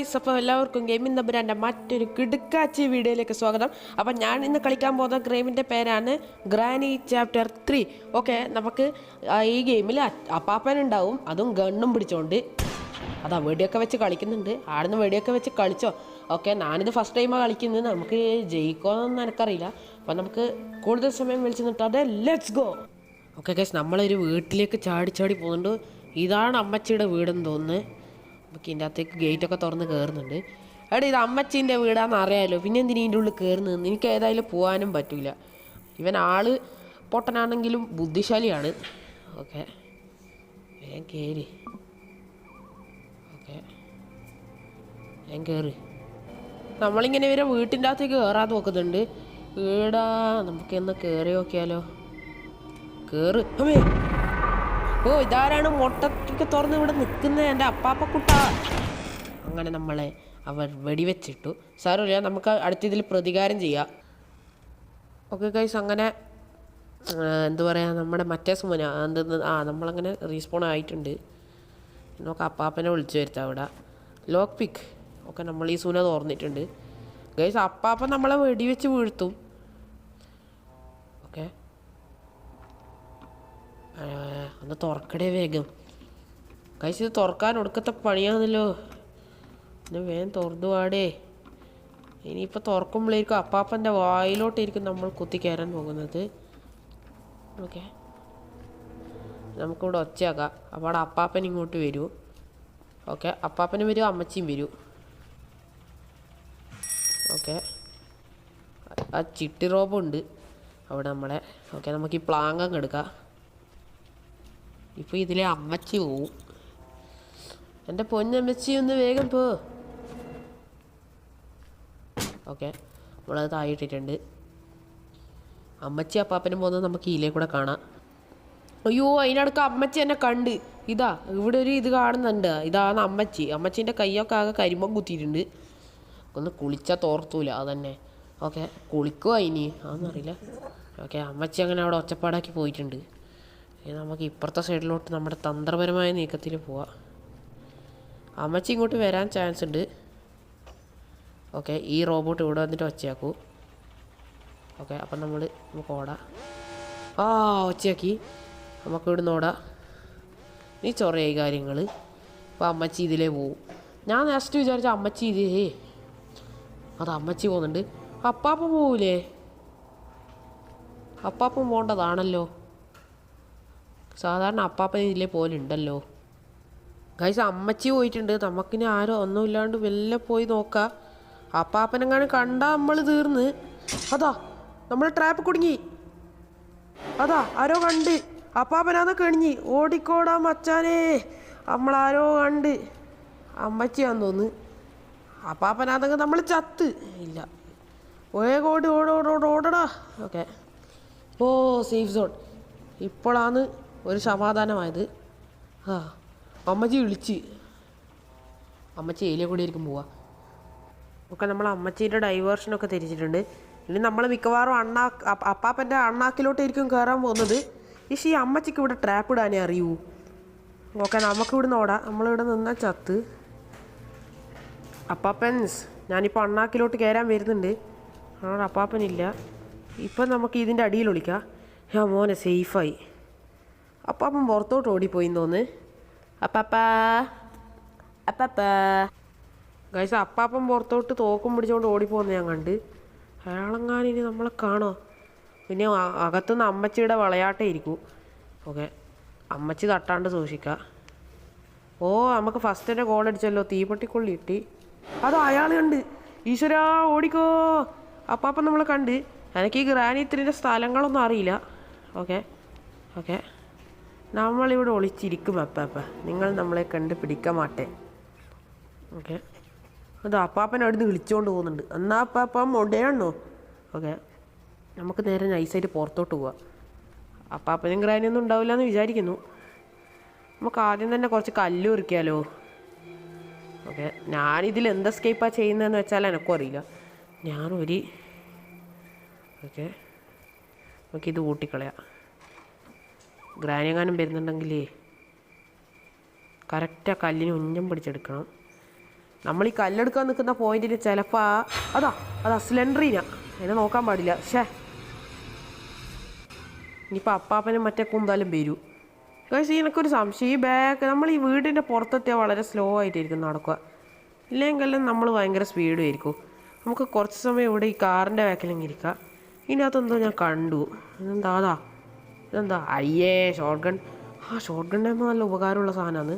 Guys, അപ്പോൾ എല്ലാവർക്കും gaming തമ്പുരാൻ്റെ മറ്റൊരു കിടുക്കാച്ചി വീഡിയോയിലേക്ക് സ്വാഗതം. അപ്പം ഞാൻ ഇന്ന് കളിക്കാൻ പോകുന്ന ഗെയിമിൻ്റെ പേരാണ് ഗ്രാനി ചാപ്റ്റർ 3. ഓക്കെ, നമുക്ക് ഈ ഗെയിമിൽ അപ്പാപ്പനുണ്ടാവും, അതും ഗണ്ണും പിടിച്ചോണ്ട്. അതാ വെടിയൊക്കെ വെച്ച് കളിക്കുന്നുണ്ട്. ആടുന്ന് വെടിയൊക്കെ വെച്ച് കളിച്ചോ. ഓക്കെ, ഞാനിത് ഫസ്റ്റ് ടൈമാണ് കളിക്കുന്നത്. നമുക്ക് ജയിക്കുമെന്നൊന്നും എനിക്കറിയില്ല. അപ്പം നമുക്ക് കൂടുതൽ സമയം വിളിച്ച് നിട്ടാതെ ലെറ്റ്സ് ഗോ. ഓക്കെ ഗൈസ്, നമ്മളൊരു വീട്ടിലേക്ക് ചാടി ചാടി പോകുന്നുണ്ട്. ഇതാണ് അമ്മച്ചിയുടെ വീടെന്ന് തോന്നുന്നത്. നമുക്ക് ഇതിൻ്റെ അകത്തേക്ക് ഗേറ്റൊക്കെ തുറന്ന് കയറുന്നുണ്ട്. എടാ, ഇത് അമ്മച്ചീൻ്റെ വീടാണെന്ന് അറിയാമല്ലോ, പിന്നെ എന്തിനാ ഇതിൻ്റെ ഉള്ളിൽ കയറുന്നത്? എനിക്ക് ഏതായാലും പോകാനും പറ്റില്ല. ഇവൻ ആള് പൊട്ടനാണെങ്കിലും ബുദ്ധിശാലിയാണ്. ഓക്കെ, വേഗം കയറി. ഓക്കെ, വേഗം കയറി. നമ്മളിങ്ങനെ ഇവരെ വീട്ടിൻ്റെ അകത്തേക്ക് കയറാൻ നോക്കുന്നുണ്ട്. വീടാ, നമുക്കെന്ന് കയറി നോക്കിയാലോ. കയറ്. അമ്മേ, ഓ ഇതാരാണ് മൊട്ടയ്ക്ക് തുറന്ന് ഇവിടെ നിൽക്കുന്നത്? എൻ്റെ അപ്പാപ്പക്കുട്ട. അങ്ങനെ നമ്മളെ അവർ വെടിവെച്ചിട്ടു. സാരമില്ല, നമുക്ക് അടുത്തതിൽ പ്രതികാരം ചെയ്യാം. ഓക്കെ ഗൈസ്, അങ്ങനെ എന്താ പറയുക, നമ്മുടെ മറ്റേ സുമന നമ്മളങ്ങനെ റീസ്പോൺ ആയിട്ടുണ്ട്. നമുക്ക് അപ്പാപ്പനെ വിളിച്ചു വരുത്താം അവിടെ. ലോക്ക് പിക്ക്. ഓക്കെ, നമ്മൾ ഈ സുന തുറന്നിട്ടുണ്ട്. ഗൈസ്, അപ്പാപ്പൻ നമ്മളെ വെടിവെച്ച് വീഴ്ത്തും. ഓക്കെ, ഒന്ന് തുറക്കടേ വേഗം. കഴിച്ച് ഇത് തുറക്കാൻ ഒടുക്കത്തെ പണിയാണല്ലോ. പിന്നെ വേഗം തുറന്നു പാടേ. ഇനിയിപ്പോൾ തുറക്കുമ്പോഴേക്കും അപ്പാപ്പൻ്റെ വായിലോട്ടായിരിക്കും നമ്മൾ കുത്തി കയറാൻ പോകുന്നത്. ഓക്കെ, നമുക്കിവിടെ ഒച്ചയാക്കാം. അപ്പോൾ അവിടെ അപ്പാപ്പൻ ഇങ്ങോട്ട് വരൂ. ഓക്കെ, അപ്പാപ്പനും വരും, അമ്മച്ചിയും വരൂ. ഓക്കെ, ആ ചിട്ടി റോബുണ്ട് അവിടെ നമ്മളെ. ഓക്കെ, നമുക്ക് ഈ പ്ലാങ്കങ്ങ് എടുക്കാം. ഇപ്പോൾ ഇതിലെ അമ്മച്ചി പോവും. എൻ്റെ പൊന്നമ്മച്ചി ഒന്ന് വേഗം പോ. ഓക്കെ, നമ്മളത് താഴെയിട്ടിട്ടുണ്ട്. അമ്മച്ചി അപ്പാപ്പനും പോകുന്നത് നമുക്ക് ഇതിലേ കൂടെ കാണാം. അയ്യോ, അതിനടുക്ക് അമ്മച്ചി എന്നെ കണ്ട്. ഇതാ ഇവിടെ ഒരു ഇത് കാണുന്നുണ്ട്. ഇതാണ് അമ്മച്ചി. അമ്മച്ചീൻ്റെ കയ്യൊക്കെ ആകെ കരിമ്പം കുത്തിയിട്ടുണ്ട്. ഒന്ന് കുളിച്ചാൽ തോർത്തൂല അത് തന്നെ. ഓക്കെ, കുളിക്കുമോ ഇനി അതൊന്നറിയില്ല. ഓക്കെ, അമ്മച്ചി അങ്ങനെ അവിടെ ഒച്ചപ്പാടാക്കി പോയിട്ടുണ്ട്. നമുക്ക് ഇപ്പുറത്തെ സൈഡിലോട്ട് നമ്മുടെ തന്ത്രപരമായ നീക്കത്തിൽ പോവാം. അമ്മച്ചി ഇങ്ങോട്ട് വരാൻ ചാൻസ് ഉണ്ട്. ഓക്കെ, ഈ റോബോട്ട് ഇവിടെ വന്നിട്ട് ഒച്ചയാക്കൂ. ഓക്കെ, അപ്പം നമുക്ക് ഓടാം. ഒച്ചയാക്കി. നമുക്ക് ഇവിടുന്ന് ഓടാം. നീ ചൊറയായി കാര്യങ്ങൾ. അപ്പോൾ അമ്മച്ചി ഇതിലേ പോവും. ഞാൻ നെക്സ്റ്റ് വിചാരിച്ച അമ്മച്ചി ഇതേ. അത് അമ്മച്ചി പോകുന്നുണ്ട്. അപ്പാപ്പൻ പോവില്ലേ? അപ്പാപ്പൻ പോകേണ്ടതാണല്ലോ. സാധാരണ അപ്പാപ്പൻ ഇതിലെ പോലെ ഉണ്ടല്ലോ. ഗൈസ്, അമ്മച്ചി പോയിട്ടുണ്ട്. നമുക്കിനി ആരോ ഒന്നുമില്ലാണ്ട് വെല്ലെ പോയി നോക്കാം. അപ്പാപ്പനെങ്ങാനും കണ്ടാൽ നമ്മൾ തീർന്ന്. അതാ നമ്മൾ ട്രാപ്പ് കുടുങ്ങി. അതാ ആരോ കണ്ട്. അപ്പാപ്പനാന്ന് കണിഞ്ഞ് ഓടിക്കോടാ മച്ചാനേ. നമ്മളാരോ കണ്ട്. അമ്മച്ചിയാന്ന് തോന്നുന്നു. അപ്പാപ്പനാണെങ്കിൽ നമ്മൾ ചത്ത് ഇല്ല. വേഗം ഓടടാ. Okay, safe zone. ഇപ്പോഴാണ് ഒരു സമാധാനമായത്. അമ്മച്ചി വിളിച്ച്. അമ്മച്ചി ഏലിയ കൂടി ആയിരിക്കും പോവാ. ഒക്കെ നമ്മൾ അമ്മച്ചീൻ്റെ ഡൈവേർഷനൊക്കെ തിരിച്ചിട്ടുണ്ട്. ഇനി നമ്മൾ മിക്കവാറും അപ്പാപ്പൻ്റെ അണ്ണാക്കിലോട്ടായിരിക്കും കയറാൻ പോകുന്നത്. ഈ അമ്മച്ചിക്ക് ഇവിടെ ട്രാപ്പ് ഇടാനേ അറിയൂ. ഓക്കെ, നമുക്കിവിടെ നോടാം. നമ്മളിവിടെ നിന്നാൽ ചത്ത്. അപ്പാപ്പൻസ്, ഞാനിപ്പോൾ അണ്ണാക്കിലോട്ട് കയറാൻ വരുന്നുണ്ട്. അവിടെ അപ്പാപ്പനില്ല. ഇപ്പം നമുക്ക് ഇതിൻ്റെ അടിയിൽ ഒളിക്കാം. മോനെ സേഫായി. അപ്പാപ്പൻ പുറത്തോട്ട് ഓടിപ്പോയിന്ന് തോന്നുന്നു. അപ്പാപ്പാ. ഗൈസ്, അപ്പാപ്പൻ പുറത്തോട്ട് തോക്കും പിടിച്ചുകൊണ്ട് ഓടിപ്പോകുന്ന ഞാൻ കണ്ട്. അയാളെങ്ങാനിനി നമ്മളെ കാണോ? പിന്നെ അകത്തുനിന്ന് അമ്മച്ചിയുടെ വിളയാട്ടമായിരിക്കും. ഓക്കെ, അമ്മച്ചി തട്ടാണ്ട് സൂക്ഷിക്കാം. നമുക്ക് ഫസ്റ്റ് തന്നെ ഗോൾ അടിച്ചല്ലോ. തീപ്പെട്ടിക്കൊള്ളി കിട്ടി. അതോ അയാൾ കണ്ട്. ഈശ്വരാ, ഓടിക്കോ. അപ്പാപ്പൻ നമ്മൾ കണ്ട്. എനിക്ക് ഈ ഗ്രാനി 3ൻ്റെ സ്ഥലങ്ങളൊന്നും അറിയില്ല. ഓക്കെ, നമ്മളിവിടെ ഒളിച്ചിരിക്കും അപ്പാപ്പ. നിങ്ങൾ നമ്മളെ കണ്ട് പിടിക്കാൻ മാട്ടേ. ഓക്കെ, അത് അപ്പാപ്പൻ അവിടുന്ന് വിളിച്ചുകൊണ്ട് പോകുന്നുണ്ട്. എന്നാ അപ്പാപ്പ മൊടയാണോ? ഓക്കെ, നമുക്ക് നേരെ നൈസായിട്ട് പുറത്തോട്ട് പോവാം. അപ്പാപ്പനും ഗ്രാനിയൊന്നും ഉണ്ടാവില്ല എന്ന് വിചാരിക്കുന്നു. നമുക്ക് ആദ്യം തന്നെ കുറച്ച് കല്ല് ഉറിക്കാലോ. ഓക്കെ, ഞാനിതിൽ എന്ത് എസ്കേപ്പാണ് ചെയ്യുന്നതെന്ന് വെച്ചാൽ എനിക്കും അറിയില്ല. ഓക്കെ, നമുക്കിത് കൂട്ടിക്കളയാം. ഗ്രാനിയെങ്ങാനും വരുന്നുണ്ടെങ്കിലേ കറക്റ്റ് ആ കല്ലിന് ഉന്നം പിടിച്ചെടുക്കണം. നമ്മൾ ഈ കല്ലെടുക്കാൻ നിൽക്കുന്ന പോയിന്റിൽ ചിലപ്പോൾ അതാ സിലിണ്ടറിനാ, അതിനെ നോക്കാൻ പാടില്ല. ഇനിയിപ്പോൾ അപ്പാപ്പനും മറ്റേ കുന്താലും വരൂ. ഗൈസ് എനിക്കൊരു സംശയം, ഈ ബാക്ക് നമ്മൾ ഈ വീടിൻ്റെ പുറത്തെത്തിയാൽ വളരെ സ്ലോ ആയിട്ടായിരിക്കും നടക്കുക, ഇല്ലെങ്കിലും നമ്മൾ ഭയങ്കര സ്പീഡും ആയിരിക്കും. നമുക്ക് കുറച്ച് സമയം ഇവിടെ ഈ കാറിൻ്റെ ബാക്കിലെങ്കിൽ ഇരിക്കാം. ഇതിനകത്തെന്തോ ഞാൻ കണ്ടു, ഇതെന്താ അയ്യേ ഷോർട്ട് ഗൺ. ഷോർട്ട് ഗൺ ആകുമ്പോൾ നല്ല ഉപകാരമുള്ള സാധനമാണ്.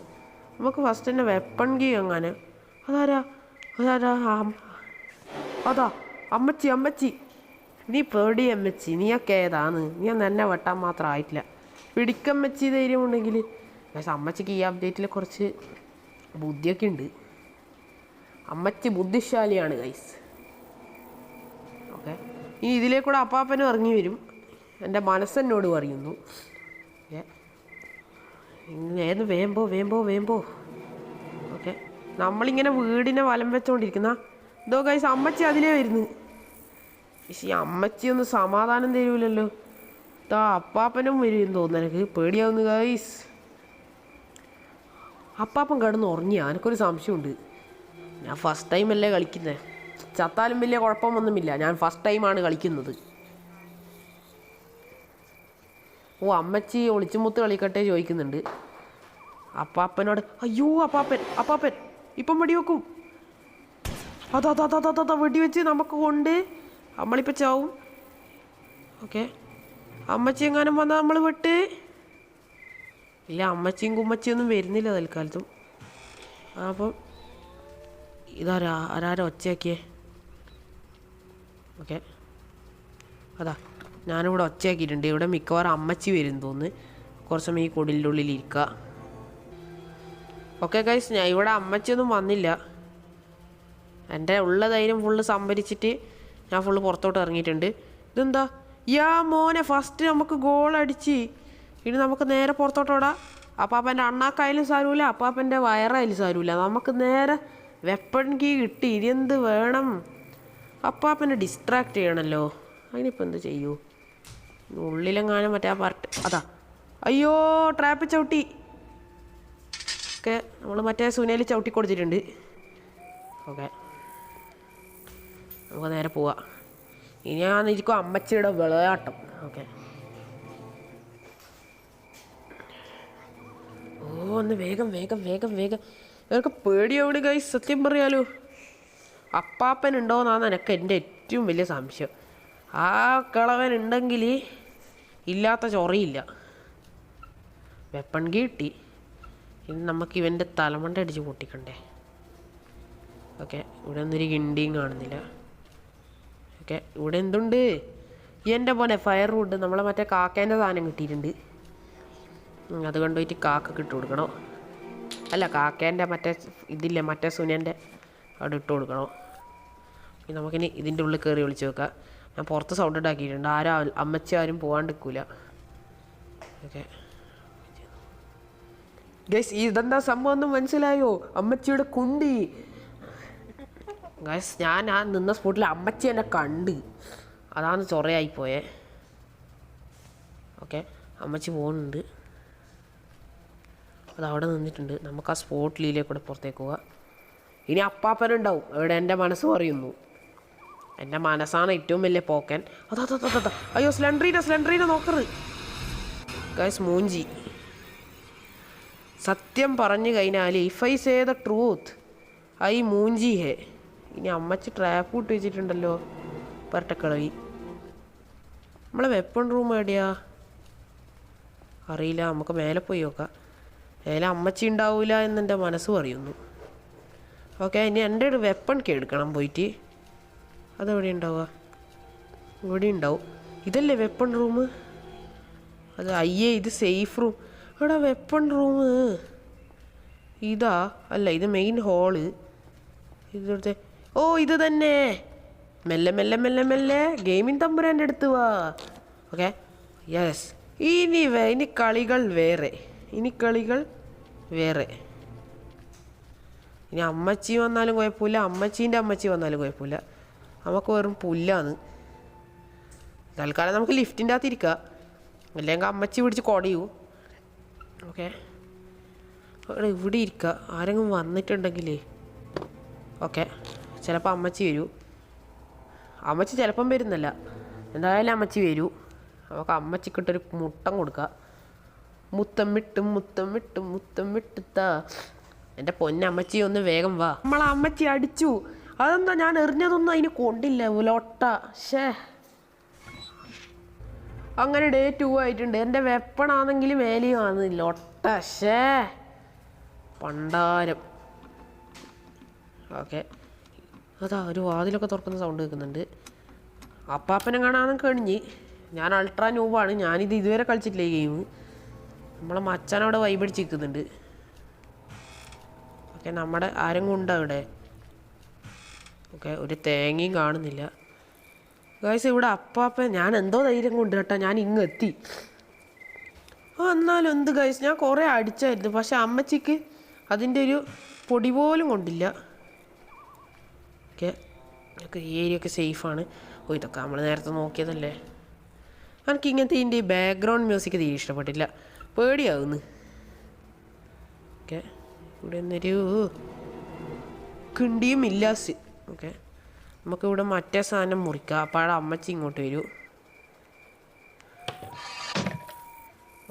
നമുക്ക് ഫസ്റ്റ് തന്നെ വെപ്പൺ കീ അങ്ങനെ. അതാരാ അമ്മച്ചി. നീ പേടി അമ്മച്ചി, നീയൊക്കെ ഏതാണ്? നീ എന്നെ വെട്ടാൻ മാത്രം ആയിട്ടില്ല. പിടിക്കമ്മച്ചി ധൈര്യം ഉണ്ടെങ്കിൽ. പക്ഷേ അമ്മച്ചിക്ക് ഈ അപ്ഡേറ്റിൽ കുറച്ച് ബുദ്ധിയൊക്കെ ഉണ്ട്. അമ്മച്ചി ബുദ്ധിശാലിയാണ് ഗൈസ്. ഓക്കെ, ഇനി ഇതിലേക്കൂടെ അപ്പാപ്പനും ഇറങ്ങി വരും, എൻ്റെ മനസ്സെന്നോട് പറയുന്നു. ഏത് വേമ്പോ. ഓക്കെ, നമ്മളിങ്ങനെ വീടിനെ വലം വെച്ചോണ്ടിരിക്കുന്ന ഇതോ ഗൈസ്, അമ്മച്ചി അതിലേ വരുന്നു. പക്ഷേ ഈ അമ്മച്ചി ഒന്ന് സമാധാനം തരൂലല്ലോ. അപ്പാപ്പനും വരും തോന്നുന്നു, എനിക്ക് പേടിയാവുന്നു ഗൈസ്. അപ്പാപ്പൻ കിടന്ന് ഉറങ്ങിയാ? എനിക്കൊരു സംശയമുണ്ട്. ഞാൻ ഫസ്റ്റ് ടൈം അല്ലേ കളിക്കുന്നത്, ചത്താലും വലിയ കുഴപ്പമൊന്നുമില്ല, ഞാൻ ഫസ്റ്റ് ടൈമാണ് കളിക്കുന്നത്. അമ്മച്ചി ഒളിച്ചുമുത്ത് കളിക്കട്ടെ ചോദിക്കുന്നുണ്ട് അപ്പാപ്പനോട്. അയ്യോ അപ്പാപ്പൻ ഇപ്പം വെടിവെക്കും. അതാ വെടിവെച്ച് നമുക്ക് കൊണ്ട് നമ്മളിപ്പോൾ ചാവും. ഓക്കെ, അമ്മച്ചി എങ്ങാനും വന്നാൽ നമ്മൾ വിട്ട് ഇല്ല. അമ്മച്ചിയും കുമ്മച്ചിയൊന്നും വരുന്നില്ല തൽക്കാലത്തും. അപ്പം ആരാ ഒച്ചയാക്കിയേ? ഓക്കെ, ഞാനിവിടെ ഒച്ചയാക്കിയിട്ടുണ്ട്. ഇവിടെ മിക്കവാറും അമ്മച്ചി വരും തോന്നുന്നു. കുറച്ച് സമയം ഈ കുടിലിൻ്റെ ഉള്ളിൽ ഇരിക്കുക. ഓക്കെ ഗൈസ്, ഞാൻ ഇവിടെ അമ്മച്ചിയൊന്നും വന്നില്ല. എൻ്റെ ഉള്ള ധൈര്യം ഫുള്ള് സംഭരിച്ചിട്ട് ഞാൻ ഫുള്ള് പുറത്തോട്ട് ഇറങ്ങിയിട്ടുണ്ട്. ഇതെന്താ മോനെ, ഫസ്റ്റ് നമുക്ക് ഗോൾ അടിച്ച്. ഇനി നമുക്ക് നേരെ പുറത്തോട്ടോടാ. അപ്പാപ്പൻ്റെ അണ്ണാക്കായാലും സാരമില്ല, അപ്പാപ്പൻ്റെ വയറായാലും സാരമില്ല, നമുക്ക് നേരെ വെപ്പൺ കീ കിട്ടി. ഇനി എന്ത് വേണം? അപ്പാപ്പനെ ഡിസ്ട്രാക്ട് ചെയ്യണമല്ലോ. അതിനിപ്പോൾ എന്ത് ചെയ്യൂ? ഉള്ളിലെങ്ങാനും മറ്റേ പാർട്ട് അയ്യോ ട്രാപ്പ് ചവിട്ടി. ഓക്കെ, നമ്മൾ മറ്റേ സുനയിൽ ചവിട്ടി കൊടുത്തിട്ടുണ്ട്. ഓക്കെ, നമുക്ക് നേരെ പോവാം. ഇനി ഞാനിരിക്കും അമ്മച്ചിയുടെ വിളയാട്ടം. ഓക്കെ, ഒന്ന് വേഗം. എനിക്ക് പേടിയാവുണ്ട് ഗൈസ്, സത്യം പറയാലോ. അപ്പാപ്പൻ ഉണ്ടോയെന്നാണ് എനിക്ക് എൻ്റെ ഏറ്റവും വലിയ സംശയം. ആ കിളവൻ ഉണ്ടെങ്കിൽ ഇല്ലാത്ത ചൊറയില്ല. വെപ്പൺ കിട്ടി. ഇനി നമുക്ക് ഇവൻ്റെ തലമണ്ട അടിച്ച് പൊട്ടിക്കണ്ടേ. ഓക്കെ, ഇവിടെ ഒന്നൊരു ഗിണ്ടിയും കാണുന്നില്ല. ഓക്കെ, ഇവിടെ എന്തുണ്ട്? എൻ്റെ പോലെ ഫയർ വുഡ്, നമ്മളെ മറ്റേ കാക്കേൻ്റെ സാധനം കിട്ടിയിട്ടുണ്ട്. അത് കൊണ്ടുപോയിട്ട് കാക്കക്ക് ഇട്ട് കൊടുക്കണോ? അല്ല, കാക്കേൻ്റെ മറ്റേ ഇതില്ലേ, മറ്റേ സുനേൻ്റെ അവിടെ ഇട്ട് കൊടുക്കണോ? ഇനി നമുക്കിനി ഇതിൻ്റെ ഉള്ളിൽ കയറി വിളിച്ച് വെക്കാം. ഞാൻ പുറത്ത് സൗണ്ട് ഉണ്ടാക്കിയിട്ടുണ്ട്. അമ്മച്ചി ആരും പോകാണ്ടിരിക്കില്ല. ഓക്കെ ഗൈസ്, ഇതെന്താ സംഭവം ഒന്നും മനസ്സിലായോ? അമ്മച്ചിയുടെ കുണ്ടി ഗൈസ്. ഞാൻ നിന്ന സ്പോട്ടിൽ അമ്മച്ചി എന്നെ കണ്ട്, അതാണ് ചൊറയായിപ്പോയേ. ഓക്കെ, അമ്മച്ചി പോകുന്നുണ്ട്, അതവിടെ നിന്നിട്ടുണ്ട്. നമുക്ക് ആ സ്പോട്ടിലേക്കൂടെ പുറത്തേക്ക് പോവാം. ഇനി അപ്പാപ്പനുണ്ടാവും അവിടെ, എൻ്റെ മനസ്സ് പറയുന്നു. എൻ്റെ മനസ്സാണ് ഏറ്റവും വലിയ പോക്കൻ. അയ്യോ സ്ലെൻഡ്രീനെ നോക്കരുത് ഗൈസ്. മൂഞ്ചി. സത്യം പറഞ്ഞു കഴിഞ്ഞാൽ if I say the truth I മൂഞ്ചി ഹേ. ഇനി അമ്മച്ചി ട്രാപ്പ് ഇട്ട് വെച്ചിട്ടുണ്ടല്ലോ, പരട്ടക്കളവി. നമ്മളെ വെപ്പൺ റൂം എവിടെയാ അറിയില്ല. നമുക്ക് മേലെ പോയി നോക്കാം. മേലെ അമ്മച്ചി ഉണ്ടാവില്ല എന്നെൻ്റെ മനസ്സ് പറയുന്നു. ഓക്കെ, ഇനി എൻ്റെ ഒരു വെപ്പൺ എടുക്കണം പോയിട്ട്. അതെവിടെ ഉണ്ടാവുക? ഇവിടെ ഉണ്ടാവും. ഇതല്ലേ വെപ്പൺ റൂം? അത് അയ്യേ, ഇത് സേഫ് റൂം. എടാ വെപ്പൺ റൂം ഇതാ അല്ല, ഇത് മെയിൻ ഹോള്. ഇവിടുത്തെ ഇത് തന്നെ. മെല്ലെ ഗെയിമിംഗ് തമ്പുരാൻ്റെ അടുത്ത് വാ. Okay, yes. ഇനി കളികൾ വേറെ. ഇനി അമ്മച്ചി വന്നാലും കുഴപ്പമില്ല, അമ്മച്ചീൻ്റെ അമ്മച്ചി വന്നാലും കുഴപ്പമില്ല. നമുക്ക് വെറും പുല്ലാണ്. തൽക്കാലം നമുക്ക് ലിഫ്റ്റിൻ്റെ അകത്ത് ഇരിക്കാം, അല്ലെങ്കിൽ അമ്മച്ചി പിടിച്ച് കൊടയൂ. ഓക്കെ, ഇവിടെ ഇരിക്കുക. ആരെങ്കിലും വന്നിട്ടുണ്ടെങ്കിലേ ഓക്കെ, ചിലപ്പോൾ അമ്മച്ചി വരൂ. അമ്മച്ചി ചിലപ്പം വരുന്നല്ല, എന്തായാലും അമ്മച്ചി വരൂ. നമുക്ക് അമ്മച്ചിക്കിട്ടൊരു മുട്ടം കൊടുക്കാം. മുത്തം വിട്ടും മുത്തം വിട്ടും മുത്തം വിട്ടുത്താ. എൻ്റെ പൊന്നമ്മച്ചി ഒന്ന് വേഗം വാ. നമ്മളെ അമ്മച്ചി അടിച്ചു. അതെന്താ ഞാൻ എറിഞ്ഞതൊന്നും അതിന് കൊണ്ടില്ല ഉലോട്ട. ഷേ, അങ്ങനെ ഡേ 2 ആയിട്ടുണ്ട്. എൻ്റെ വെപ്പണാണെങ്കിൽ വേലയും ആകുന്നില്ല ഒട്ട. ഷേ പണ്ടാരം. ഓക്കെ, അതാ ഒരു വാതിലൊക്കെ തുറക്കുന്ന സൗണ്ട് കേൾക്കുന്നുണ്ട്. അപ്പാപ്പനെ കാണാൻ കഴിഞ്ഞ്. ഞാൻ അൾട്രാ ന്യൂബാണ്, ഞാനിത് ഇതുവരെ കളിച്ചിട്ടില്ല ഈ ഗെയിം. നമ്മളെ മച്ചാൻ അവിടെ വൈബടിച്ച് നിൽക്കുന്നുണ്ട്. ഓക്കെ, നമ്മുടെ ആരെങ്കിലും ഉണ്ടോ അവിടെ? ഓക്കെ, ഒരു തേങ്ങയും കാണുന്നില്ല. ഗൈസ്, ഇവിടെ അപ്പാപ്പൻ ഞാൻ എന്തോ ധൈര്യം കൊണ്ട് കേട്ടോ ഞാൻ ഇങ്ങ് എത്തി. എന്നാലും എന്ത് ഗൈസ്, ഞാൻ കുറേ അടിച്ചായിരുന്നു, പക്ഷെ അമ്മച്ചിക്ക് അതിൻ്റെ ഒരു പൊടി പോലും കൊണ്ടില്ല. ഓക്കെ, ഒക്കെ ഏരിയൊക്കെ സേഫാണ്. ഓ, ഇതൊക്കെ നമ്മൾ നേരത്തെ നോക്കിയതല്ലേ. എനിക്ക് ഇങ്ങനത്തെ ഇതിൻ്റെ ഈ ബാക്ക്ഗ്രൗണ്ട് മ്യൂസിക് തീരെ ഇഷ്ടപ്പെട്ടില്ല, പേടിയാവുന്നു. ഓക്കെ, ഇവിടെ നിന്നൊരു കിണ്ടിയും ഇല്ലാസ്. ഓക്കെ, നമുക്കിവിടെ മറ്റേ സാധനം മുറിക്കാം. അപ്പാടെ അമ്മച്ചി ഇങ്ങോട്ട് വരൂ.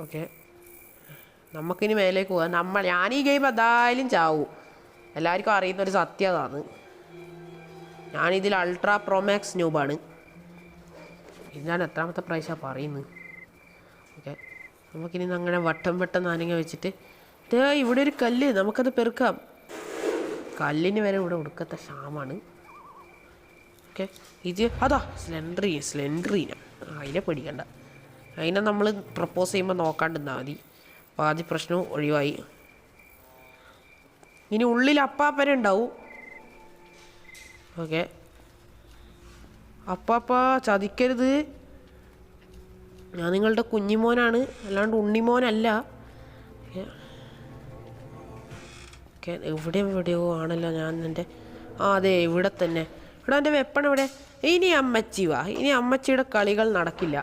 ഓക്കെ, നമുക്കിനി മേലേക്ക് പോകാം. ഞാൻ ഈ ഗെയിം എന്തായാലും ചാവും, എല്ലാവർക്കും അറിയുന്നൊരു സത്യതാണ്. ഞാനിതിൽ അൾട്രാ പ്രോമാക്സ് ന്യൂബാണ്. ഇത് ഞാൻ എത്രാമത്തെ പ്രാവശ്യമാണ് പറയുന്നത്. ഓക്കെ, നമുക്കിനി അങ്ങനെ വട്ടം വട്ടം നാരങ്ങ വെച്ചിട്ട് ഇവിടെ ഒരു കല്ല്, നമുക്കത് പെറുക്കാം. കല്ലിന് വരെ ഇവിടെ ഒടുക്കത്തെ ക്ഷാമാണ്. ഓക്കെ, ഇത് അതാ സ്ലെൻഡ്രീന. അതിനെ പേടിക്കണ്ട, അതിനെ നമ്മൾ പ്രപ്പോസ് ചെയ്യുമ്പോൾ നോക്കാണ്ടിരുന്നാൽ മതി. പാതി പ്രശ്നവും ഒഴിവായി. ഇനി ഉള്ളിൽ അപ്പാപ്പന ഉണ്ടാവും. ഓക്കെ, അപ്പാപ്പ ചതിക്കരുത്, ഞാൻ നിങ്ങളുടെ കുഞ്ഞിമോനാണ്, അല്ലാണ്ട് ഉണ്ണിമോനല്ല. ഓക്കെ, എവിടെയോ ആണല്ലോ ഞാൻ എൻ്റെ. അതെ, ഇവിടെ തന്നെ. ഇവിടെ എൻ്റെ വെപ്പൺ ഇവിടെ. ഇനി അമ്മച്ചി വാ, ഇനി അമ്മച്ചിയുടെ കളികൾ നടക്കില്ല.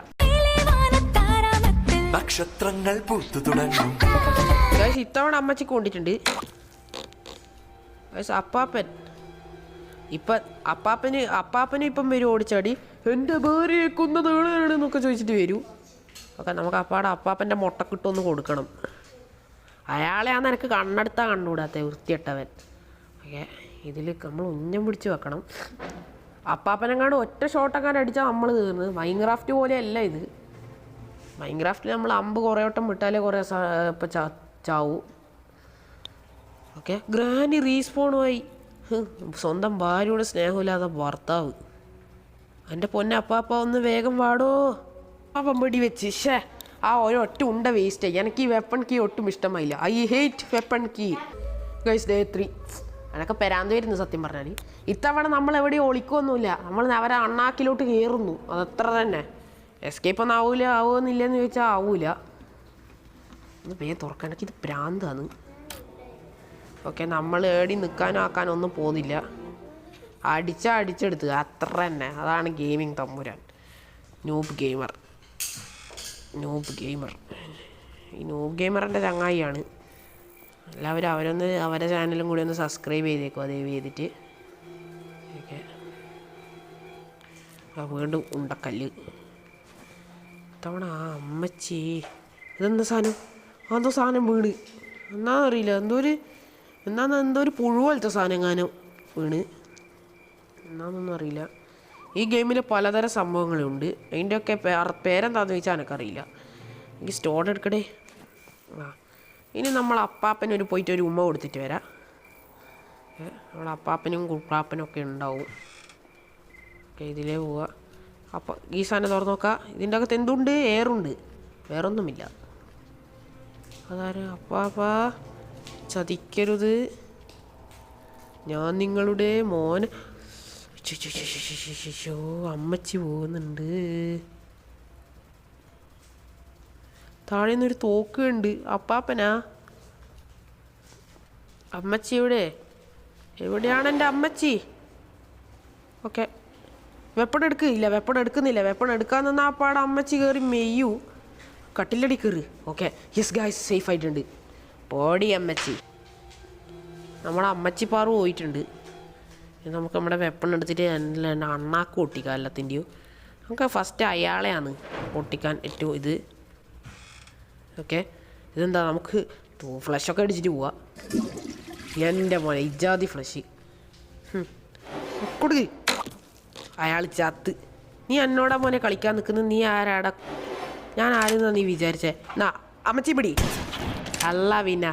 നക്ഷത്രങ്ങൾ പൂത്തു തുടങ്ങും. ഇത്തവണ അമ്മച്ചിക്ക് കൊണ്ടിട്ടുണ്ട്. അപ്പാപ്പൻ അപ്പാപ്പന് ഇപ്പം വരും ഓടിച്ചാടി. എൻ്റെ ഭാര്യയെ കൊന്നത് എന്നൊക്കെ ചോദിച്ചിട്ട് വരൂ. ഓക്കെ, നമുക്ക് അപ്പാപ്പൻ്റെ മുട്ടക്കിട്ടൊന്ന് കൊടുക്കണം. അയാളെയാന്ന് എനിക്ക് കണ്ണെടുത്താൽ കണ്ടുകൂടാത്ത വൃത്തിയിട്ടവൻ. ഓക്കെ, ഇതിൽ നമ്മൾ ഉന്നം പിടിച്ച് വെക്കണം. അപ്പാപ്പനെങ്ങാണ്ട് ഒറ്റ ഷോട്ടെങ്ങാണ്ട് അടിച്ചാൽ നമ്മൾ തീർന്ന്. മൈൻക്രാഫ്റ്റ് പോലെയല്ല ഇത്. മൈൻക്രാഫ്റ്റിൽ നമ്മൾ അമ്പ് കുറേ വട്ടം വിട്ടാലേ കുറേ ഇപ്പം ചാവൂ. Okay, granny റീസ്പോണുമായി. സ്വന്തം ഭാര്യയുടെ സ്നേഹമില്ലാത്ത ഭർത്താവ്. എൻ്റെ പൊന്നെ അപ്പാപ്പ ഒന്ന് വേഗം വാടോ. അപ്പം വെടി വെച്ച് ആ ഒരൊറ്റ ഉണ്ട വേസ്റ്റ് ആയി. എനിക്ക് ഈ വെപ്പൺ കീ ഒട്ടും ഇഷ്ടമായില്ല. I hate weapon key. Guys, day 3 അതൊക്കെ പെരാന്ത് വരുന്നു സത്യം പറഞ്ഞാൽ. ഇത്തവണ നമ്മൾ എവിടെയും ഒളിക്കൊന്നുമില്ല, നമ്മൾ അവരെ അണ്ണാക്കിലോട്ട് കയറുന്നു, അതത്ര തന്നെ. എസ്കേപ്പ് ഒന്നും ആവുമെന്നില്ലെന്ന് ചോദിച്ചാൽ ആവൂല. ഒന്ന് വേഗം തുറക്കാൻ, എനിക്കിത് പ്രാന്താണ്. ഓക്കെ, നമ്മൾ ഏടി നിൽക്കാനോ ആക്കാനോ ഒന്നും പോകുന്നില്ല. അടിച്ചെടുത്ത് അത്ര തന്നെ. അതാണ് ഗെയിമിങ് തമ്പുരാൻ. Noob gamer. ഈ നൂബ് ഗെയിമറിൻ്റെ ചങ്ങായിയാണ്. എല്ലാവരും അവരെ ചാനലും കൂടി ഒന്ന് സബ്സ്ക്രൈബ് ചെയ്തേക്കും, ദയവ് ചെയ്തിട്ട്. ഓക്കെ, വീണ്ടും ഉണ്ടക്കല്ല്. തവണ അമ്മച്ചി ഇതെന്താ സാധനം? എന്തോ സാധനം വീണ് എന്നാന്നറിയില്ല. എന്തോ ഒരു പുഴു പോലത്തെ സാധനം എങ്ങാനും വീണ് എന്നാന്നൊന്നും അറിയില്ല. ഈ ഗെയിമിൽ പലതരം സംഭവങ്ങളുണ്ട്. അതിൻ്റെയൊക്കെ പേരെന്താണെന്ന് ചോദിച്ചാൽ എനിക്കറിയില്ല. എനിക്ക് സ്റ്റോൺ എടുക്കടേ. ഇനി നമ്മൾ അപ്പാപ്പനൊരു പോയിട്ട് ഒരു ഉമ്മ കൊടുത്തിട്ട് വരാം. നമ്മൾ അപ്പാപ്പനും കുപ്പാപ്പനും ഒക്കെ ഉണ്ടാവും. ഓക്കെ, ഇതിലേ പോവുക. അപ്പം ഈ സാധനം തുറന്ന് നോക്കാം. ഇതിൻ്റെ അകത്ത് എന്തുണ്ട്? എയറുണ്ട്, വേറൊന്നുമില്ല. അതാര്? അപ്പാപ്പ ചതിക്കരുത്, ഞാൻ നിങ്ങളുടെ മോൻ. അമ്മച്ചി പോകുന്നുണ്ട്. താഴെ നിന്നൊരു തോക്ക് ഉണ്ട്. അപ്പാപ്പനാ? അമ്മച്ചി എവിടെയാണ് എൻ്റെ അമ്മച്ചി? ഓക്കെ, വെപ്പൺ എടുക്കുന്നില്ല. വെപ്പൺ എടുക്കാൻ നിന്നാൽ അപ്പാടെ അമ്മച്ചി കയറി മെയ്യു. കട്ടിലടി കയറി. ഓക്കെ, യെസ് ഗായ്സ്, സേഫ് ആയിട്ടുണ്ട്. പോടി അമ്മച്ചി. നമ്മളെ അമ്മച്ചി പാറു പോയിട്ടുണ്ട്. നമുക്ക് നമ്മുടെ വെപ്പൺ എടുത്തിട്ട് അണ്ണാക്ക് പൊട്ടിക്കാം എല്ലാത്തിൻ്റെയും. നമുക്ക് ഫസ്റ്റ് അയാളെയാണ് പൊട്ടിക്കാൻ ഏറ്റവും ഇത്. ഓക്കെ, ഇതെന്താ നമുക്ക് ഫ്ലഷൊക്കെ അടിച്ചിട്ട് പോവാം. എൻ്റെ മോനെ ഇജാതി ഫ്ലഷ് കൊടുക്ക്. അയാൾ ചത്ത്. നീ എന്നോടാ മോനെ കളിക്കാൻ നിൽക്കുന്നത്. നീ ആരാടാ? ഞാൻ ആരെന്നാ നീ വിചാരിച്ചേ? എന്നാ അമ്മച്ചി പിടി. അല്ല പിന്നെ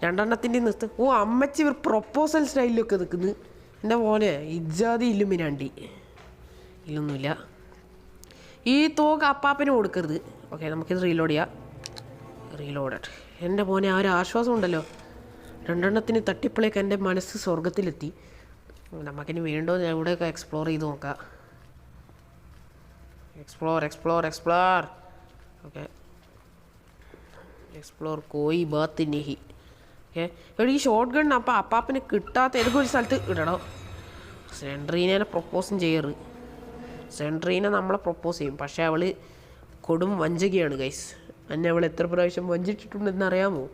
രണ്ടെണ്ണത്തിൻ്റെ നിർത്ത്. ഓ അമ്മച്ചി ഒരു പ്രൊപ്പോസൽ സ്റ്റൈലിലൊക്കെ നിൽക്കുന്നു. എൻ്റെ മോനെ ഇജാതി ഇല്ലുമിനാണ്ടി. ഇല്ലൊന്നുമില്ല. ഈ തോക്ക് അപ്പാപ്പന് കൊടുക്കരുത്. ഓക്കെ, നമുക്കിത് റീലോഡ് ചെയ്യാം. റീലോഡഡ്. എൻ്റെ മോനെ ആ ഒരു ആശ്വാസം ഉണ്ടല്ലോ. രണ്ടെണ്ണത്തിന് തട്ടിപ്പിളേക്ക് എൻ്റെ മനസ്സ് സ്വർഗത്തിലെത്തി. നമുക്കിനി വീണ്ടും എവിടെയൊക്കെ എക്സ്പ്ലോർ ചെയ്ത് നോക്കാം. എക്സ്പ്ലോർ. ഓക്കെ, എക്സ്പ്ലോർ കോയി ബാത്ത് നെഹി. ഓക്കെ, എവിടെ ഈ ഷോർട്ട് ഗൺ അപ്പം അപ്പാപ്പന് കിട്ടാത്ത ഏതൊക്കെ ഒരു സ്ഥലത്ത് ഇടണം. സെൻട്രീനെ പ്രൊപ്പോസും ചെയ്യറ്. സെൻട്രീനെ നമ്മളെ പ്രൊപ്പോസ് ചെയ്യും. പക്ഷേ അവൾ കൊടും വഞ്ചകയാണ് ഗൈസ്. എന്നെ അവൾ എത്ര പ്രാവശ്യം വഞ്ചിച്ചിട്ടുണ്ടെന്ന് അറിയാമോ?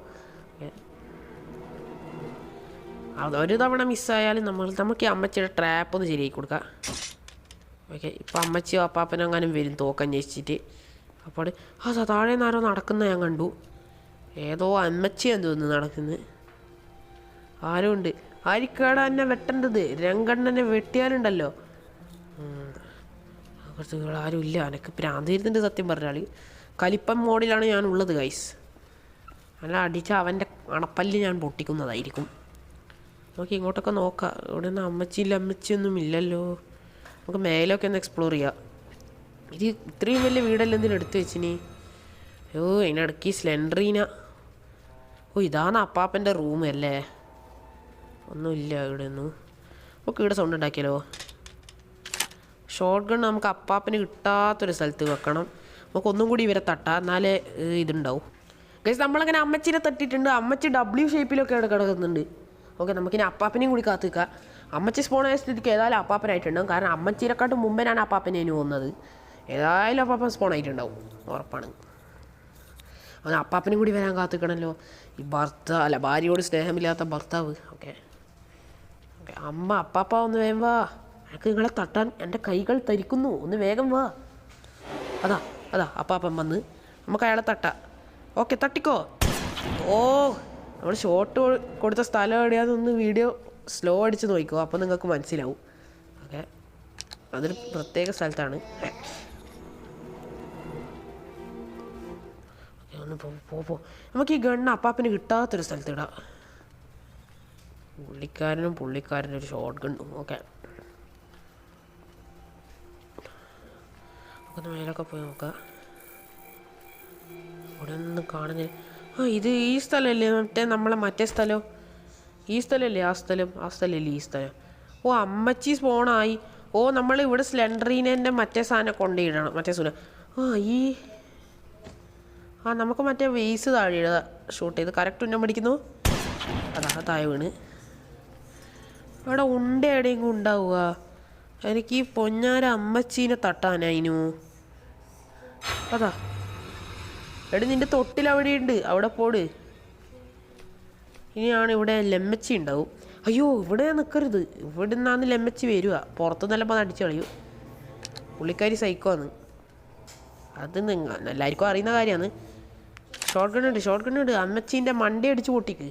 അതൊരു തവണ മിസ്സായാലും നമുക്ക് അമ്മച്ചിയുടെ ട്രാപ്പ് ഒന്ന് ശരിയാക്കി കൊടുക്കാം. ഓക്കെ, ഇപ്പം അമ്മച്ചിയോ അപ്പാപ്പനോ എങ്ങാനും വരും തോക്കന്വേഷിച്ചിട്ട്. അപ്പോൾ അതാ താഴെ നിന്നാരോ നടക്കുന്ന ഞാൻ കണ്ടു. ഏതോ അമ്മച്ചിയാന്ന് തോന്നുന്നു നടക്കുന്നത്. ആരും ഉണ്ട്. ആരിക്കാടാ എന്നെ വെട്ടേണ്ടത്? രംഗണ്ണനെ വെട്ടിയാലുണ്ടല്ലോ. കുറച്ച് ആരും ഇല്ല. എനിക്ക് പ്രാന്ത് വരുന്നുണ്ട് സത്യം പറഞ്ഞാൽ. കലിപ്പം മോഡിലാണ് ഞാനുള്ളത് ഗൈസ്. അല്ല അടിച്ച അവൻ്റെ അണപ്പല്ല് ഞാൻ പൊട്ടിക്കുന്നതായിരിക്കും. നമുക്ക് ഇങ്ങോട്ടൊക്കെ നോക്കാം. ഇവിടെ നിന്ന് അമ്മച്ചിയൊന്നും ഇല്ലല്ലോ. നമുക്ക് മേലൊക്കെ ഒന്ന് എക്സ്പ്ലോർ ചെയ്യാം. ഇത് ഇത്രയും വലിയ വീടെല്ലാം എന്തിനും എടുത്ത് വെച്ചിനി? ഓ അതിനിടയ്ക്ക് സ്ലെൻഡറീന. ഓ ഇതാണ് അപ്പാപ്പൻ്റെ റൂം അല്ലേ? ഒന്നുമില്ല ഇവിടെ ഒന്നും. നമുക്ക് ഇവിടെ സൗണ്ട് ഉണ്ടാക്കിയാലോ? ഷോർട്ട് ഗൺ നമുക്ക് അപ്പാപ്പന് കിട്ടാത്തൊരു സ്ഥലത്ത് വെക്കണം. നമുക്കൊന്നും കൂടി ഇവരെ തട്ടാം, എന്നാലേ ഇതുണ്ടാവും. ഗൈസ് നമ്മളങ്ങനെ അമ്മച്ചിനെ തട്ടിയിട്ടുണ്ട്. അമ്മച്ചി W ഷേപ്പിലൊക്കെ ഇവിടെ കിടക്കുന്നുണ്ട്. ഓക്കെ, നമുക്കിനി അപ്പാപ്പനെയും കൂടി കാത്തു നിൽക്കാം. അമ്മച്ചി സ്പോണായ സ്ഥിതിക്ക് ഏതായാലും അപ്പാപ്പനായിട്ടുണ്ടാവും. കാരണം അമ്മച്ചിനെക്കാട്ടും മുമ്പേ ഞാൻ അപ്പാപ്പനേനു പോകുന്നത്. ഏതായാലും അപ്പാപ്പൻ സ്പോണായിട്ടുണ്ടാവും, ഉറപ്പാണ്. അവൻ അപ്പാപ്പനും കൂടി വരാൻ കാത്തിക്കണമല്ലോ. ഈ ഭാര്യയോട് സ്നേഹമില്ലാത്ത ഭർത്താവ്. ഓക്കെ, അമ്മ അപ്പാപ്പ ഒന്ന് വേഗം വാ. എനിക്ക് നിങ്ങളെ തട്ടാൻ എൻ്റെ കൈകൾ തരിക്കുന്നു. ഒന്ന് വേഗം വാ. അതാ അപ്പാപ്പൻ വന്ന്. നമുക്ക് അയാളെ തട്ടാം. ഓക്കെ, തട്ടിക്കോ. ഓ നമ്മൾ ഷോട്ട് കൊടുത്ത സ്ഥലം എവിടെയാണെന്നൊന്ന് വീഡിയോ സ്ലോ അടിച്ച് നോക്കിക്കോ. അപ്പോൾ നിങ്ങൾക്ക് മനസ്സിലാവും. ഓക്കെ, അതൊരു പ്രത്യേക സ്ഥലത്താണ്. ഒന്ന് പോ. നമുക്ക് ഈ ഗണ്ണ് അപ്പാപ്പന് കിട്ടാത്തൊരു സ്ഥലത്ത് ഇടാം. പുള്ളിക്കാരനും ഒരു ഷോർട്ട് ഗണ്ണും. ഓക്കെ, നമുക്കൊന്ന് മേലൊക്കെ പോയി നോക്കാം. ഇവിടെ ഒന്നും കാണുന്നില്ല. ഇത് ഈ സ്ഥലമല്ലേ മറ്റേ സ്ഥലം? ഈ സ്ഥലമല്ലേ ആ സ്ഥലമല്ലേ ഈ സ്ഥലം? ഓ അമ്മച്ചി സ്പോണായി. ഓ നമ്മൾ ഇവിടെ സ്ലെൻഡറീനെ മറ്റേ സാധനം കൊണ്ടുപോയിടണം. മറ്റേ സുന നമുക്ക് മറ്റേ വേസ് താഴെ ഷൂട്ട് ചെയ്ത് കറക്റ്റ് ഉന്നം പിടിക്കുന്നു. അതാ താഴെ വീണ്. അവിടെ എവിടെയെങ്കിലും ഉണ്ടാവുക. എനിക്ക് ഈ പൊന്നാര അമ്മച്ചീനെ തട്ടാനായിനു. അതാ എടി നിൻ്റെ തൊട്ടിലവിടെയുണ്ട്, അവിടെ പോട്. ഇനിയാണ് ഇവിടെ ലെമ്മച്ചി ഉണ്ടാവും. അയ്യോ ഇവിടെ നിൽക്കരുത്. ഇവിടെ നിന്നാണ് ലെമ്മച്ചി വരിക. പുറത്തുനിന്നെല്ലാം അടിച്ചു കളയൂ. പുള്ളിക്കാരി സൈക്കോന്ന്. അത് എല്ലാവർക്കും അറിയുന്ന കാര്യമാണ്. ഷോർട്ട് ഗൺ ഉണ്ട്. അമ്മച്ചീൻ്റെ മണ്ടി അടിച്ച് പൊട്ടിക്ക്.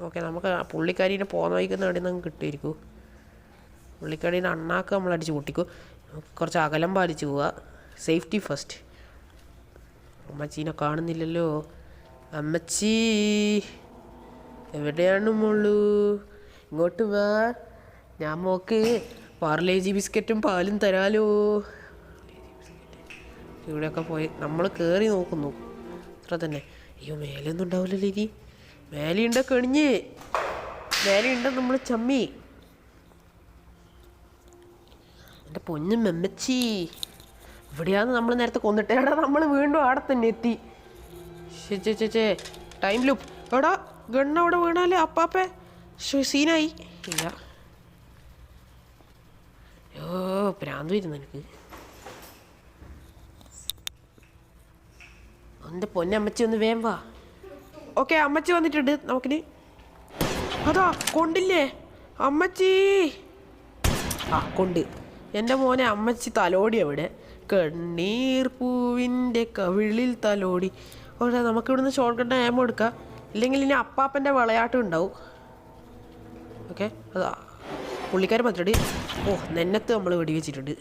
ഓക്കെ, നമുക്ക് പുള്ളിക്കാരീനെ പോന്ന വൈക്കുന്ന അവിടെ നിന്ന് കിട്ടുമായിരിക്കും. പുള്ളിക്കാരീൻ്റെ അണ്ണാക്ക് നമ്മൾ അടിച്ച് പൊട്ടിക്കും. കുറച്ച് അകലം പാലിച്ച് പോവുക. Safety first. അമ്മച്ചീനെ കാണുന്നില്ലല്ലോ. അമ്മച്ചി എവിടെയാണ് മോളു? ഇങ്ങോട്ട് വാ. ഞാൻ മോക്ക് പാർലേജി ബിസ്ക്കറ്റും പാലും തരാലോ. ഇവിടെയൊക്കെ പോയി നമ്മൾ കയറി നോക്കുന്നു. അത്ര തന്നെ. അയ്യോ മേലെയൊന്നും ഉണ്ടാവില്ലല്ലോ. ഇനി മേലെയുണ്ട കണിഞ്ഞ്. മേലെയുണ്ട നമ്മൾ ചമ്മി. എൻ്റെ പൊന്നും മെമ്മച്ചി ഇവിടെയാന്ന് നമ്മൾ നേരത്തെ കൊന്നിട്ടേടാ. നമ്മൾ വീണ്ടും അവിടെ തന്നെ എത്തി. ചേ ടൈം ലൂപ്പ്. എടാ ഗണ്ണ അവിടെ വീണാലേ അപ്പാപ്പേ സീനായി. ഇല്ല പ്രാന്ത് വരുന്നു എനിക്ക്. എൻ്റെ പൊന്നമ്മച്ചി ഒന്ന് വേഗം വാ. ഓക്കെ, അമ്മച്ചി വന്നിട്ടുണ്ട്. നമുക്കിന് അതാ കൊണ്ടില്ലേ. അമ്മച്ചി ആ കൊണ്ട് എൻ്റെ മോനെ അമ്മച്ചി തലോടി അവിടെ കണ്ണീർ പൂവിൻ്റെ കവിളിൽ തലോടി. ഓക്കെ നമുക്കിവിടുന്ന് ഷോർട്ട് കട്ട് ആമോ എടുക്കാം, ഇല്ലെങ്കിൽ ഇനി അപ്പാപ്പൻ്റെ വിളയാട്ടം ഉണ്ടാവും. ഓക്കെ അതാ പുള്ളിക്കാരൻ പറ്റിട്ട് ഓ നെന്നത്ത് നമ്മൾ വെടിവെച്ചിട്ടുണ്ട്.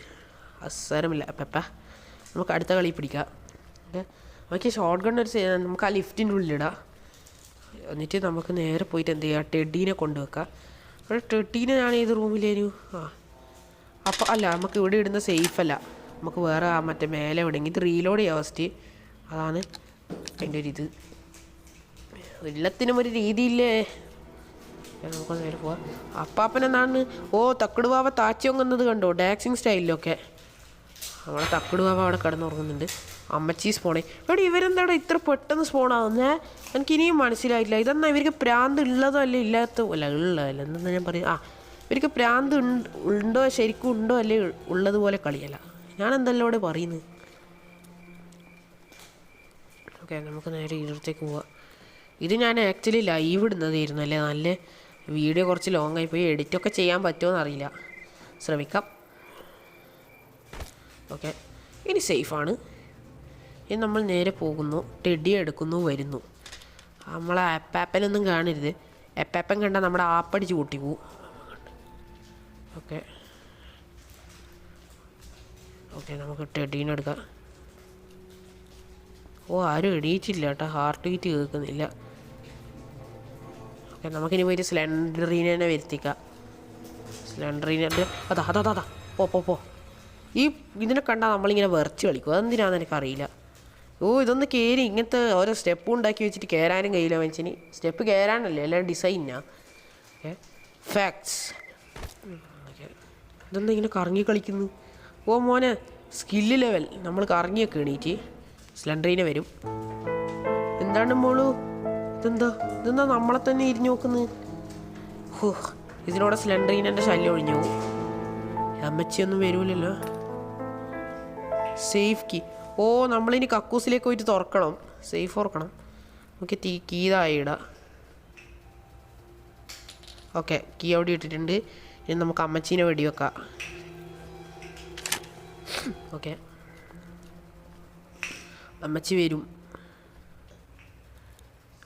അസാരമില്ല പെപ്പ, നമുക്ക് അടുത്ത കളി പിടിക്കാം. ഓക്കെ നമുക്ക് ഷോർട്ട് ഗൺ നമുക്ക് ആ ലിഫ്റ്റിൻ്റെ ഉള്ളിലിടാം. എന്നിട്ട് നമുക്ക് നേരെ പോയിട്ട് എന്ത് ചെയ്യുക, ടെഡീനെ കൊണ്ടുവെക്കാം. അവിടെ ടെഡീനെ ഞാൻ ഏത് റൂമിലേനു അപ്പോൾ അല്ല നമുക്ക് ഇവിടെ ഇടുന്ന സേഫ് അല്ല, നമുക്ക് വേറെ മറ്റേ മേലെ എവിടെയെങ്കിൽ ഇത് റീലോഡ് ചെയ്യാം ഫസ്റ്റ്. അതാണ് അതിൻ്റെ ഒരു ഇത്. എല്ലാത്തിനും ഒരു രീതിയില്ലേ. നമുക്ക് നേരെ പോവാം. അപ്പാപ്പനെന്താണ് തക്കടുവാവ താച്ചിയൊങ്ങുന്നത് കണ്ടോ, ഡാക്സിങ് സ്റ്റൈലിലൊക്കെ. നമ്മളെ തക്കടുവാവ അവിടെ കിടന്നുറങ്ങുന്നുണ്ട്. അമ്മച്ചി സ്പോണേ എവിടെ ഇവരെന്താടാ ഇത്ര പെട്ടെന്ന് സ്പോണാവുന്നേ, എനിക്കിനിയും മനസ്സിലായിട്ടില്ല. ഇതെന്നാ ഇവർക്ക് പ്രാന്ത് ഉള്ളതോ അല്ലേ ഇല്ലാത്തോ അല്ല ഉള്ളതല്ല എന്താ ഞാൻ പറയും. ഇവർക്ക് പ്രാന്ത് ഉണ്ടോ ശരിക്കും ഉണ്ടോ അല്ലേ ഉള്ളതുപോലെ കളിയല്ല. ഞാൻ എന്തെല്ലാം ഇവിടെ പറയുന്നത്. ഓക്കെ നമുക്ക് നേരെ ഇതിടത്തേക്ക് പോവാം. ഇത് ഞാൻ ആക്ച്വലി ലൈവ് ഇടുന്നതായിരുന്നു അല്ലേ, നല്ല വീഡിയോ കുറച്ച് ലോങ് ആയിപ്പോയി, എഡിറ്റൊക്കെ ചെയ്യാൻ പറ്റുമോ എന്നറിയില്ല, ശ്രമിക്കാം. ഓക്കെ ഇനി സേഫാണ്. ഇനി നമ്മൾ നേരെ പോകുന്നു, ടെഡി എടുക്കുന്നു, വരുന്നു. നമ്മളെ അപ്പാപ്പനൊന്നും കാണരുത്, അപ്പാപ്പൻ കണ്ടാൽ നമ്മുടെ ആപ്പടിച്ച് കൂട്ടി പോവും. ഓക്കെ ഓക്കെ നമുക്ക് ടെഡീനെ എടുക്കാം. ആരും എണീച്ചില്ല കേട്ടോ, ഹാർട്ട് ബീറ്റ് കേൾക്കുന്നില്ല. ഓക്കെ നമുക്കിനി പോയിട്ട് സ്ലെൻഡറിനെ വരുത്തിക്കാം. സ്ലെൻഡറിനെ അതാ അതാ അതാ പോ ഇതിനെ കണ്ടാൽ നമ്മളിങ്ങനെ വിറച്ച് കളിക്കും, അതെന്തിനാണെന്ന് എനിക്കറിയില്ല. ഇതൊന്ന് കയറി ഇങ്ങനത്തെ ഓരോ സ്റ്റെപ്പ് ഉണ്ടാക്കി വെച്ചിട്ട് കയറാനും കഴിയില്ല മനുഷ്യന്. സ്റ്റെപ്പ് കയറാനല്ലേ എല്ലാം ഡിസൈനാ. Okay facts. ഓക്കെ ഇതെന്താ ഇങ്ങനെ കറങ്ങി കളിക്കുന്നു. മോനെ സ്കില്ല് ലെവൽ നമ്മൾ കറങ്ങിയൊക്കെ എണീറ്റ് സ്ലെൻഡറിനെ വരും. എന്താണ് മോളു ഇതെന്താ നമ്മളെ തന്നെ ഇരിഞ്ഞു നോക്കുന്നത്. ഇതിനോടെ സ്ലെൻഡറിനെ ശല്യം ഒഴിഞ്ഞു പോകും. അമ്മച്ചിയൊന്നും വരൂലല്ലോ. സേഫ് കീ നമ്മളിനി കക്കൂസിലേക്ക് പോയിട്ട് തുറക്കണം, സേഫ് ഓർക്കണം. നമുക്ക് കീ താഴെ ഇടാം. ഓക്കെ കീ അവിടെ ഇട്ടിട്ടുണ്ട്. ഇനി നമുക്ക് അമ്മച്ചീനെ വെടിവെക്കാം. ഓക്കെ അമ്മച്ചി വരും.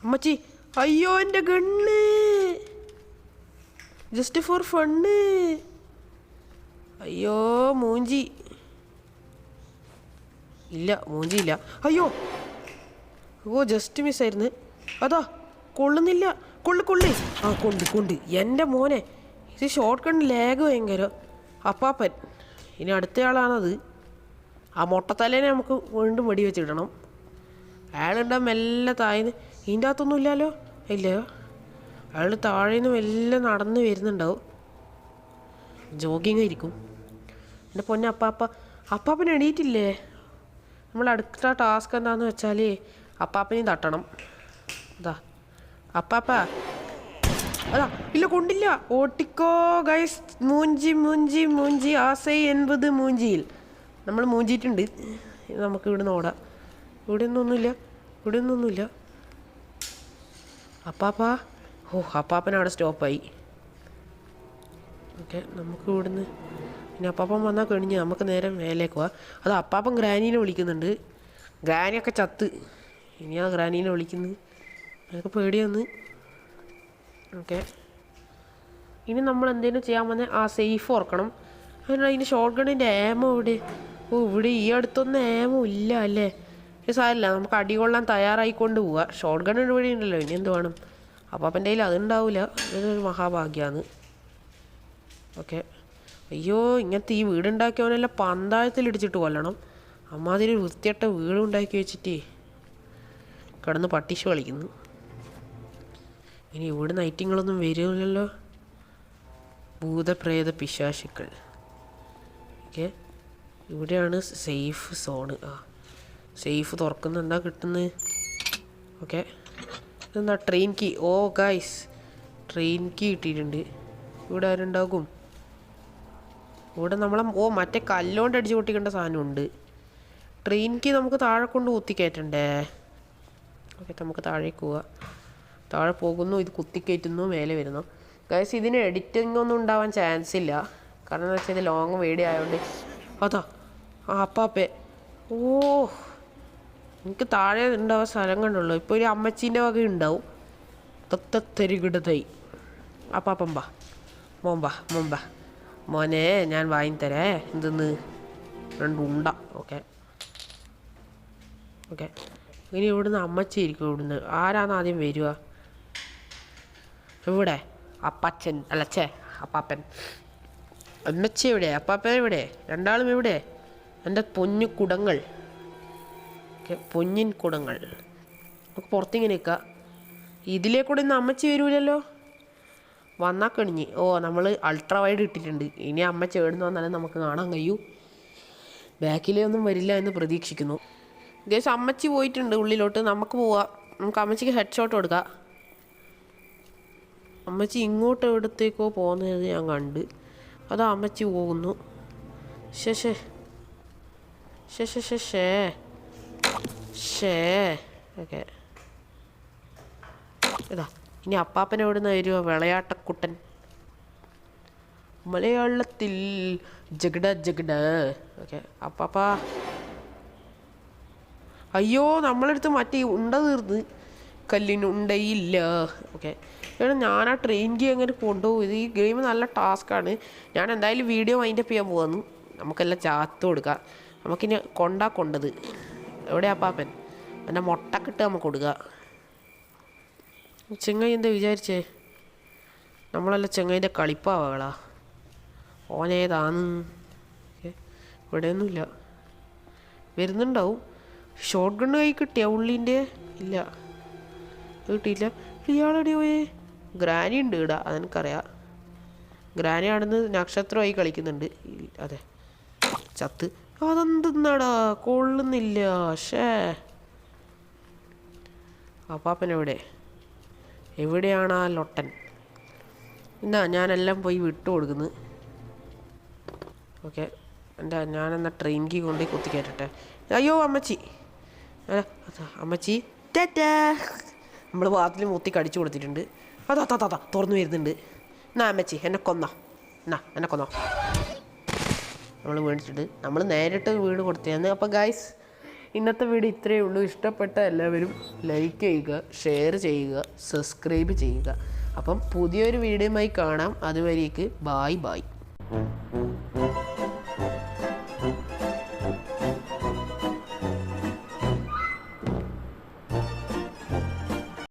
അമ്മച്ചി അയ്യോ എൻ്റെ ഗണ്ണ് ജസ്റ്റ് ഫോർ ഫണ്ണ്. അയ്യോ മൂഞ്ചി ഇല്ല, മൂഞ്ചിയില്ല. അയ്യോ ജസ്റ്റ് മിസ്സായിരുന്നു. അതാ കൊള്ളുന്നില്ല. കൊള്ളി കൊണ്ട് എൻ്റെ മോനെ ഇത് ഷോർട്ട് കൺ ലാഗ് ഭയങ്കര. അപ്പാപ്പൻ ഇനി അടുത്തയാളാണത്. ആ മൊട്ടത്തലേനെ നമുക്ക് വീണ്ടും വെടി വെച്ചിടണം. അയാളുണ്ടാകും മെല്ലെ താഴ്ന്ന്. ഇതിൻ്റെ അകത്തൊന്നും ഇല്ലല്ലോ. ഇല്ലയോ, അയാൾ താഴേന്ന് മെല്ലെ നടന്ന് വരുന്നുണ്ടാവും, ജോഗിങ് ആയിരിക്കും. എൻ്റെ പൊന്നെ അപ്പാപ്പൻ എണീറ്റില്ലേ. നമ്മൾ അടുത്ത ടാസ്ക് എന്താണെന്ന് വെച്ചാൽ അപ്പാപ്പനെയും തട്ടണം. അതാ അപ്പാപ്പ അതാ ഇല്ല കൊണ്ടില്ല. ഓട്ടിക്കോ ഗൈസ്. മൂഞ്ചി ആസൈ 80 മൂഞ്ചിയിൽ നമ്മൾ മൂഞ്ചിയിട്ടുണ്ട്. നമുക്ക് ഇവിടുന്ന് ഓടാം. ഇവിടെ ഒന്നൊന്നുമില്ല. അപ്പാപ്പൻ അവിടെ സ്റ്റോപ്പായി. ഓക്കെ നമുക്ക് ഇവിടുന്ന് ഇനി അപ്പാപ്പൻ വന്നാൽ കഴിഞ്ഞ് നമുക്ക് നേരെ മേലേക്ക് പോവാം. അത് അപ്പാപ്പൻ ഗ്രാനീനെ വിളിക്കുന്നുണ്ട്. ഗ്രാനിയൊക്കെ ചത്ത്. ഇനി ആ ഗ്രാനീനെ വിളിക്കുന്നത് അതൊക്കെ പേടിയൊന്ന്. ഓക്കെ ഇനി നമ്മൾ എന്തെങ്കിലും ചെയ്യാൻ വന്നാൽ ആ സേഫ് ഓർക്കണം. അതിന് ഷോർട്ട് ഗണ്ണിൻ്റെ ആമോ ഇവിടെ ഇവിടെ ഈ അടുത്തൊന്നും ആമോ ഇല്ല അല്ലേ. സാരമില്ല, നമുക്ക് അടികൊള്ളാൻ തയ്യാറായിക്കൊണ്ട് പോവുക. ഷോർട്ട് ഗൺ ഇവിടെ ഉണ്ടല്ലോ, ഇനി എന്ത് വേണം. അപ്പാപ്പൻ്റെ കയ്യിൽ അതുണ്ടാവില്ല, ഇതൊരു മഹാഭാഗ്യമാണ്. ഓക്കെ അയ്യോ ഇങ്ങനത്തെ ഈ വീടുണ്ടാക്കിയവനെല്ലാം പന്തായത്തിലിടിച്ചിട്ട് കൊല്ലണം. അമ്മാതിരി വൃത്തിയട്ട വീടുണ്ടാക്കി വെച്ചിട്ട് കിടന്ന് പട്ടിഷ് കളിക്കുന്നു. ഇനി ഇവിടെ നൈറ്റിങ്ങളൊന്നും വരില്ലല്ലോ, ഭൂതപ്രേത പിശാശുക്കൾ. ഓക്കെ ഇവിടെയാണ് സേഫ് സോണ്. സേഫ് തുറക്കുന്ന എന്താ കിട്ടുന്നത്. ഓക്കെ ഇതെന്താ train key. Guys train key കിട്ടിയിട്ടുണ്ട്. ഇവിടെ ആരുണ്ടാകും. ഇവിടെ നമ്മളെ മറ്റേ കല്ലുകൊണ്ട് അടിച്ച് പൊട്ടിക്കേണ്ട സാധനമുണ്ട്. ട്രെയിൻ കീ നമുക്ക് താഴെ കൊണ്ട് കുത്തിക്കയറ്റണ്ടേ. ഓക്കെ നമുക്ക് താഴേക്ക് പോവാം. താഴെ പോകുന്നു, ഇത് കുത്തിക്കയറ്റുന്നു, മേലെ വരുന്നു. ഗൈസ് ഇതിന് എഡിറ്റിംഗ് ഒന്നും ഉണ്ടാവാൻ ചാൻസ് ഇല്ല. കാരണം എന്ന് വെച്ചാൽ ഇത് ലോങ് വീഡിയോ ആയതുകൊണ്ട്. അതാ അപ്പാപ്പേ. ഓ എനിക്ക് താഴെ ഉണ്ടാവാൻ സ്ഥലം കണ്ടുള്ളൂ. ഇപ്പോൾ ഒരു അമ്മച്ചീൻ്റെ വക ഉണ്ടാവും. തത്തരികിടതൈ അപ്പാപ്പമ്പാ മോമ്പാ മോനെ ഞാൻ വാങ്ങിത്തരേ. എന്തെന്ന് 2 ഉണ്ട. ഓക്കെ ഇനി ഇവിടുന്ന് അമ്മച്ചി ഇരിക്കും. ഇവിടുന്ന് ആരാണ് ആദ്യം വരിക? ഇവിടെ അപ്പച്ചൻ അല്ലച്ചേ അപ്പാപ്പൻ. അമ്മച്ചി എവിടെ? അപ്പാപ്പൻ എവിടെ? രണ്ടാളും എവിടെ? എൻ്റെ പൊന്നു കുടങ്ങൾ. പൊന്നിൻ കുടങ്ങൾ. നമുക്ക് പുറത്തിങ്ങനെ നിൽക്കാം. ഇതിലേ കൂടെ ഇന്ന് അമ്മച്ചി വരൂലല്ലോ. വന്നാൽ കണിഞ്ഞ്. ഓ നമ്മൾ അൾട്രാ വൈഡ് ഇട്ടിട്ടുണ്ട്. ഇനി അമ്മച്ചി എവിടുന്ന് വന്നാലും നമുക്ക് കാണാൻ കഴിയൂ. ബാക്കിലേ ഒന്നും വരില്ല എന്ന് പ്രതീക്ഷിക്കുന്നു. ഇതേശം അമ്മച്ചി പോയിട്ടുണ്ട് ഉള്ളിലോട്ട്. നമുക്ക് പോവാം. നമുക്ക് അമ്മച്ചിക്ക് ഹെഡ് ഷോട്ട് കൊടുക്കാം. അമ്മച്ചി ഇങ്ങോട്ട് എവിടത്തേക്കോ പോകുന്നത് ഞാൻ കണ്ട്. അതാ അമ്മച്ചി പോകുന്നു. ശേ ഓക്കെ ഇതാ ഇനി അപ്പാപ്പനെ എവിടുന്ന് വരുമോ? വിളയാട്ടക്കുട്ടൻ. മലയാളത്തിൽ ജഗട. ഓക്കെ അപ്പാപ്പാ. അയ്യോ നമ്മളെടുത്ത് മറ്റേ ഉണ്ട തീർന്ന്. കല്ലിന് ഉണ്ടയില്ല. ഓക്കെ എടാ ഞാൻ ആ ട്രെയിൻ ഗെയിം എങ്ങനെ കൊണ്ടുപോകും? ഇത് ഈ ഗെയിം നല്ല ടാസ്ക്കാണ്. ഞാൻ എന്തായാലും വീഡിയോ വൈൻഡപ്പ് ചെയ്യാൻ പോകുന്നു. നമുക്കെല്ലാം ചാത്ത് കൊടുക്കാം. നമുക്കിനി കൊണ്ടത് എവിടെയാ അപ്പാപ്പൻ? എൻ്റെ മുട്ടക്കിട്ട് നമുക്ക് കൊടുക്കുക. ചെങ്ങായി എന്താ വിചാരിച്ചേ? നമ്മളെല്ലാം ചെങ്ങായിൻ്റെ കളിപ്പാവകളാ. ഓനേതാന്ന് ഇവിടെയൊന്നുമില്ല. വരുന്നുണ്ടാവും. ഷോട്ട് ഗണ്ണ് കൈ കിട്ടിയ ഉള്ളിൻ്റെ ഇല്ല കിട്ടിയില്ല. ഇയാളെടി പോയേ? ഗ്രാനി ഉണ്ട് ഇവിടെ, അതെനിക്കറിയാം. ഗ്രാനി ആണെന്ന് നക്ഷത്രമായി കളിക്കുന്നുണ്ട്. അതെ ചത്ത്. അതെന്തെന്നാടാ കൊള്ളുന്നില്ല. അപ്പാപ്പൻ എവിടെയാണ് ആ ലൊട്ടൻ? എന്നാ ഞാനെല്ലാം പോയി വിട്ടു കൊടുക്കുന്നു. ഓക്കെ ഞാനെന്നാ ട്രെയിൻ കീ കൊണ്ടുപോയി കുത്തിക്കയറ്റട്ടെ. അയ്യോ അമ്മച്ചി. അമ്മച്ചി ടാറ്റാ. നമ്മൾ വാതിൽ മുത്തി കടിച്ചു കൊടുത്തിട്ടുണ്ട്. അതാ തുറന്നു വരുന്നുണ്ട്. എന്നാ അമ്മച്ചി എന്നെ കൊന്നോ. നമ്മൾ മേടിച്ചിട്ട് നമ്മൾ നേരിട്ട് വീട് കൊടുത്തതാണ്. അപ്പോൾ ഗൈസ് ഇന്നത്തെ വീഡിയോ ഇത്രയേ ഉള്ളൂ. ഇഷ്ടപ്പെട്ട എല്ലാവരും ലൈക്ക് ചെയ്യുക, ഷെയർ ചെയ്യുക, സബ്സ്ക്രൈബ് ചെയ്യുക. അപ്പം പുതിയൊരു വീഡിയോയുമായി കാണാം. അതുവരേക്ക് ബായ്.